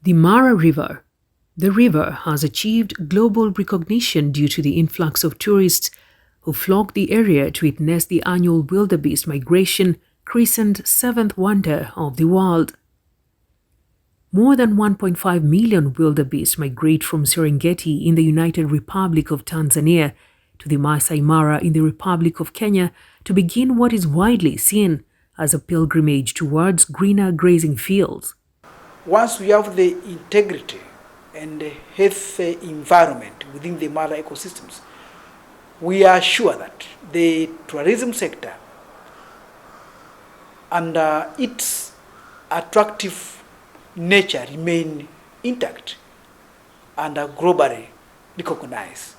The Mara River. The river has achieved global recognition due to the influx of tourists who flock the area to witness the annual wildebeest migration, christened seventh wonder of the world. More than 1.5 million wildebeest migrate from Serengeti in the United Republic of Tanzania to the Maasai Mara in the Republic of Kenya to begin what is widely seen as a pilgrimage towards greener grazing fields. Once we have the integrity and the healthy environment within the Mara ecosystems, we are sure that the tourism sector and its attractive nature remain intact and are globally recognized.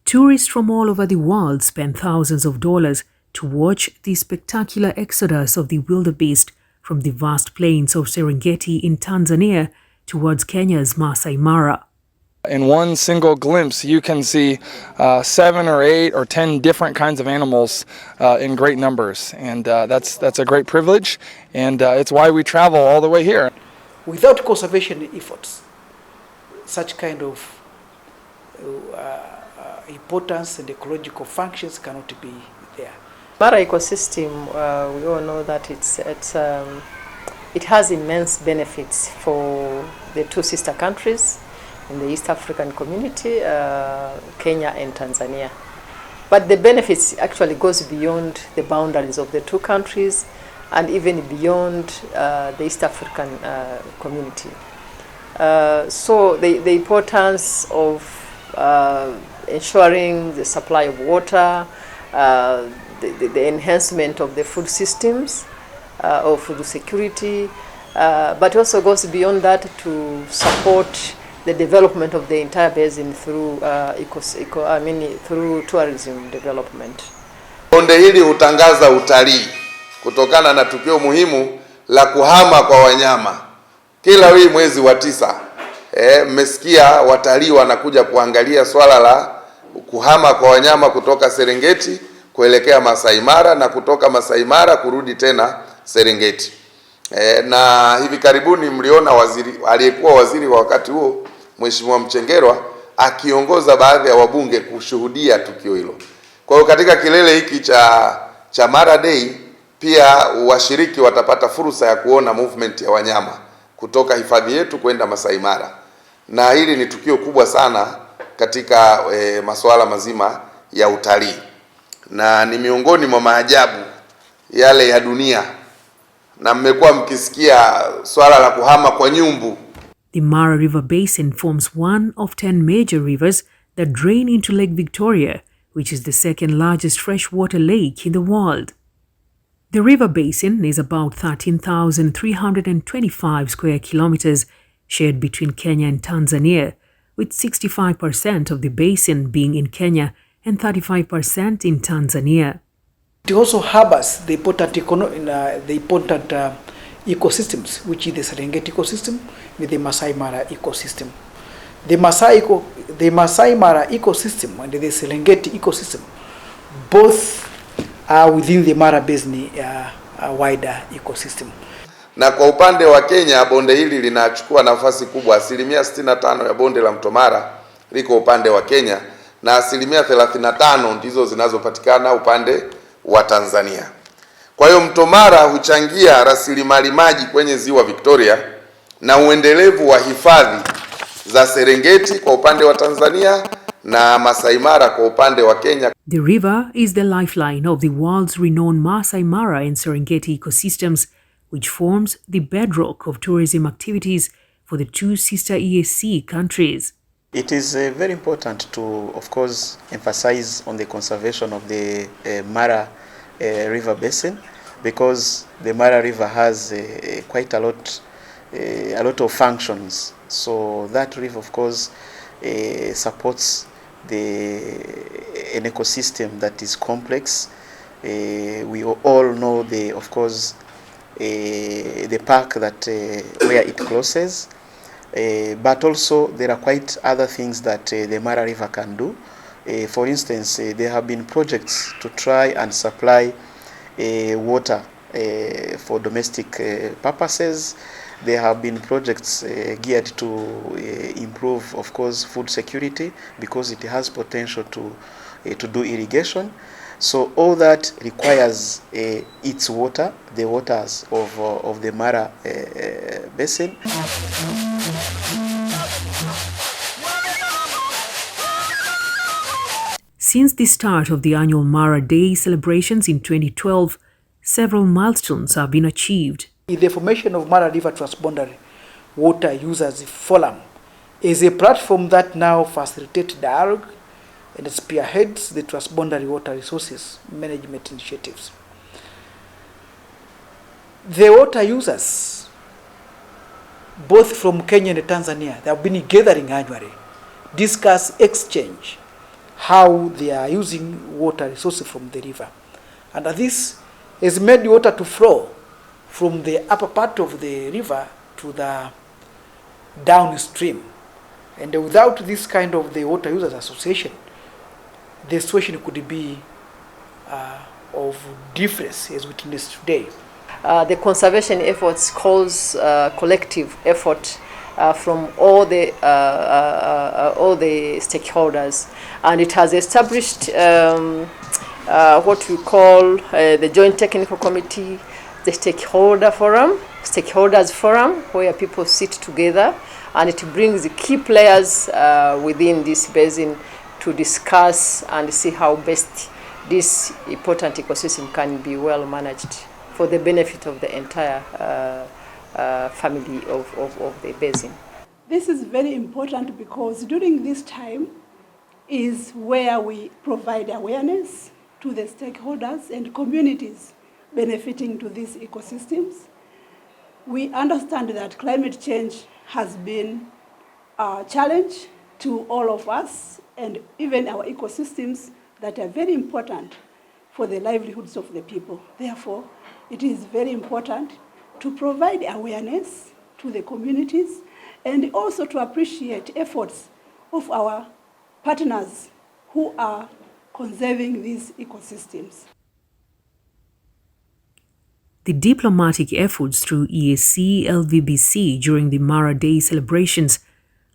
Tourists from all over the world spend thousands of dollars to watch the spectacular exodus of the wildebeest from the vast plains of Serengeti in Tanzania towards Kenya's Maasai Mara. In one single glimpse, you can see 7 or 8 or 10 different kinds of animals in great numbers, and that's a great privilege, and it's why we travel all the way here. Without conservation efforts, such kind of importance and ecological functions cannot be there. Mara ecosystem, we all know that it has immense benefits for the two sister countries in the East African community, Kenya and Tanzania. But the benefits actually goes beyond the boundaries of the two countries and even beyond the East African community. So the importance of ensuring the supply of water, the enhancement of the food systems, of food security, but also goes beyond that to support the development of the entire basin through through tourism development. Bonde hili hutangaza utalii kutokana na tukio muhimu la kuhama kwa wanyama. Kila wiki mwezi wa 9, mmesikia watalii wanakuja kuangalia swala la kuhama kwa wanyama kutoka Serengeti kuelekea Maasai Mara na kutoka Maasai Mara kurudi tena Serengeti. Na hivi karibuni mliona aliyekuwa waziri wa wakati huo Mheshimiwa Mchengerwa akiongoza baadhi ya wabunge kushuhudia tukio hilo. Kwa hiyo katika kilele hiki cha Mara Day pia washiriki watapata fursa ya kuona movement ya wanyama kutoka hifadhi yetu kwenda Maasai Mara. Na hili ni tukio kubwa sana katika masuala mazima ya utalii. Na ni miongoni mwa maajabu yale ya dunia. Na mmekuwa mkisikia swala la kuhama kwa nyumbu. The Mara River Basin forms one of 10 major rivers that drain into Lake Victoria, which is the second largest freshwater lake in the world. The river basin is about 13,325 square kilometers, shared between Kenya and Tanzania, with 65% of the basin being in Kenya and 35% in Tanzania. It also harbors the important ecosystems, which is the Serengeti ecosystem with the Maasai Mara ecosystem. The Maasai Mara ecosystem and the Serengeti ecosystem both are within the Mara Basin wider ecosystem. Na kwa upande wa Kenya, bonde hili linachukua nafasi kubwa. 65% ya bonde la Mto Mara liko upande wa Kenya na 35% ndizo zinazopatikana upande wa Tanzania. Kwa hiyo Mto Mara huchangia rasilimali maji kwenye ziwa Victoria na uendelevu wa hifadhi za Serengeti kwa upande wa Tanzania na Maasai Mara kwa upande wa Kenya. The river is the lifeline of the world's renowned Maasai Mara and Serengeti ecosystems, which forms the bedrock of tourism activities for the two sister EAC countries. It is very important to, of course, emphasize on the conservation of the Mara river basin, because the Mara River has quite a lot of functions. So that river, of course, supports an ecosystem that is complex. We all know of course, the park that where it closes, but also there are quite other things that the Mara River can do. For instance, there have been projects to try and supply water for domestic purposes, There have been projects geared to improve, of course, food security, because it has potential to do irrigation. So all that requires its water, the waters of the Mara basin. Since the start of the annual Mara Day celebrations in 2012, several milestones have been achieved. The formation of Mara River Transboundary Water Users Forum is a platform that now facilitates dialogue and spearheads the transboundary water resources management initiatives. The water users, both from Kenya and Tanzania, they have been gathering annually, discuss, exchange how they are using water resources from the river. And this has made the water to flow from the upper part of the river to the downstream. And without this kind of the water users association, the situation could be of difference as witnessed today. The conservation efforts calls collective effort from all the stakeholders, and it has established what we call the Joint Technical Committee, the stakeholders forum, where people sit together, and it brings the key players within this basin to discuss and see how best this important ecosystem can be well managed for the benefit of the entire family of the basin. This is very important because during this time is where we provide awareness to the stakeholders and communities benefiting to these ecosystems. We understand that climate change has been a challenge to all of us and even our ecosystems that are very important for the livelihoods of the people. Therefore, it is very important to provide awareness to the communities and also to appreciate efforts of our partners who are conserving these ecosystems. The diplomatic efforts through EAC LVBC during the Mara Day celebrations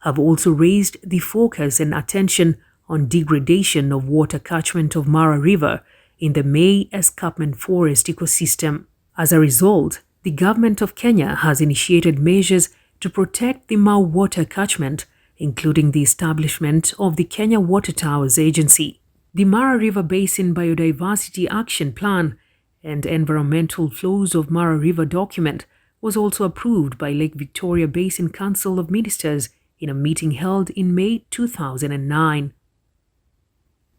have also raised the focus and attention on degradation of water catchment of Mara River in the May escarpment forest ecosystem. As a result, the government of Kenya has initiated measures to protect the Mau water catchment, including the establishment of the Kenya Water Towers Agency. The Mara River Basin Biodiversity Action Plan and Environmental Flows of Mara River document was also approved by Lake Victoria Basin Council of Ministers in a meeting held in May 2009.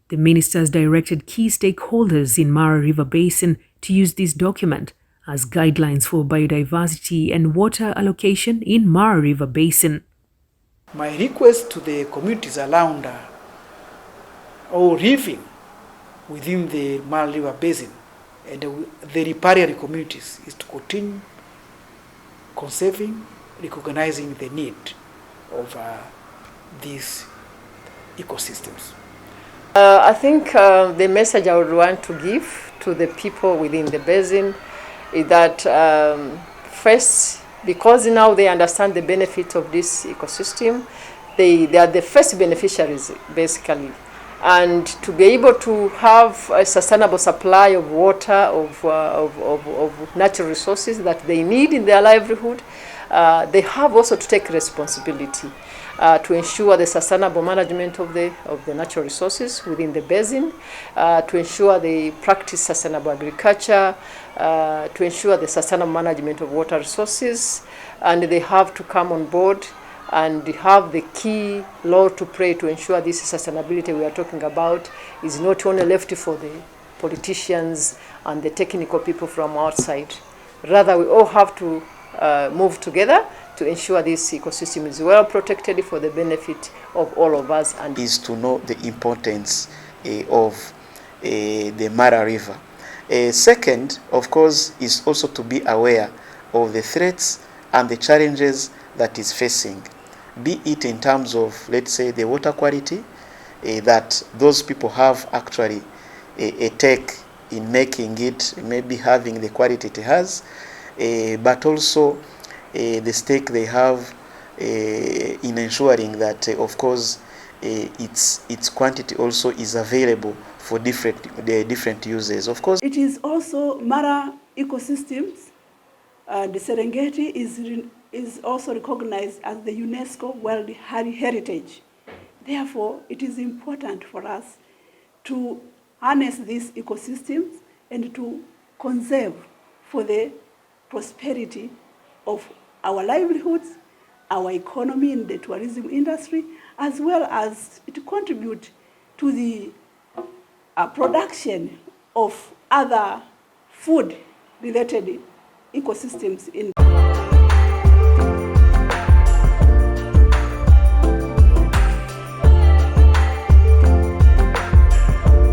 The ministers directed key stakeholders in Mara River Basin to use this document as guidelines for biodiversity and water allocation in Mara River Basin. My request to the communities around or living within the Mara River Basin and the riparian communities is to continue conserving, recognizing the need of these ecosystems. I think the message I would want to give to the people within the basin is that first, because now they understand the benefit of this ecosystem, they are the first beneficiaries basically. And to be able to have a sustainable supply of water, of natural resources that they need in their livelihood, they have also to take responsibility to ensure the sustainable management of the natural resources within the basin, to ensure they practice sustainable agriculture, to ensure the sustainable management of water resources, and they have to come on board and have the key role to play to ensure this sustainability we are talking about is not only left for the politicians and the technical people from outside. Rather, we all have to move together to ensure this ecosystem is well protected for the benefit of all of us. And is to know the importance of the Mara River. Second, of course, is also to be aware of the threats and the challenges that is facing, be it in terms of, let's say, the water quality that those people have actually a take in making it, maybe having the quality it has, but also the stake they have in ensuring that, of course, its quantity also is available for different users. Of course, it is also Mara ecosystems. The Serengeti is also recognized as the UNESCO World Heritage. Therefore, it is important for us to harness these ecosystems and to conserve for the prosperity of our livelihoods, our economy in the tourism industry, as well as to contribute to the production of other food-related ecosystems in